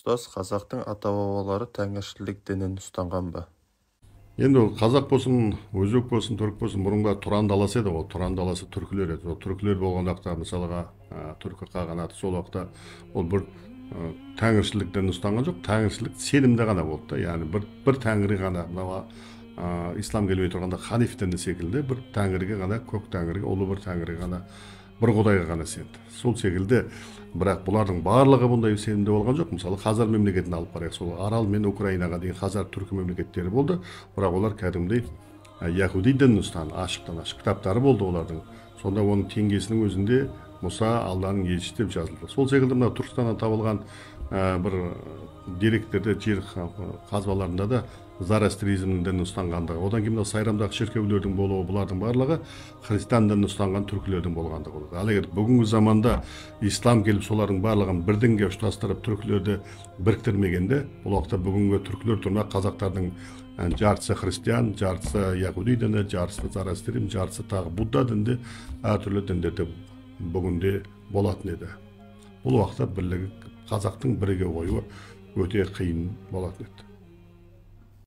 Ұстаз қазақтың ата-бабалары тәңіршілдік дінін ұстанған ба? Енді ол қазақ болсын, өзбек болсын, түрік болсын, бұрынғы тұран даласы еді. Ол тұран даласы түркілер еді. Ол түркілер болған уақытта мысалға түркі қағанаты сол уақытта ол бір тәңіршілдік дін ұстанған жоқ. Тәңіршілік сенімде ғана болды да. Яғни бір тәңірі ғана, мынау ислам келмей тұрғанда ханиф діні секілді бір тәңірге ғана, көк тәңірге, ұлы бір тәңірге ғана, бір құдайға ғана сенді. Сол секілді, бірақ бұлардың барлығы бұндай сенімде болған жоқ. Мысалы Хазар мемлекетін алып қарайық, сол Арал мен Украинаға дейін Хазар түркі мемлекеттері болды, бірақ олар кәдімгідей яһуди дінін ұстанды, ашықтан ашық кітаптары болды олардың. Сонда оның теңгесінің өзінде Мұса Алланың елшісі деп жазылды. Сол секілді мына Түркістаннан табылған бір деректерде, жер қазбаларында да Зарастризмнің дінін ұстанғандығы, одан кейін сайрамдағы шіркеулердің болуы, бұлардың барлығы христиан дінін ұстанған түркілердің болғандығы. Ал егер бүгінгі заманда ислам келіп солардың барлығын бір дінге ұштастырып түркілерді біріктірмегенде, бұл уақытта бүгінгі түркілер тұрмақ қазақтардың жартысы христиан, жартысы яһуди діні, жартысы зарастризм, жартысы тағы будда дінінде, әртүрлі діндерде бүгінде болатын еді. Бұл уақытта қазақтың біріге қоюы өте қиын болатын еді.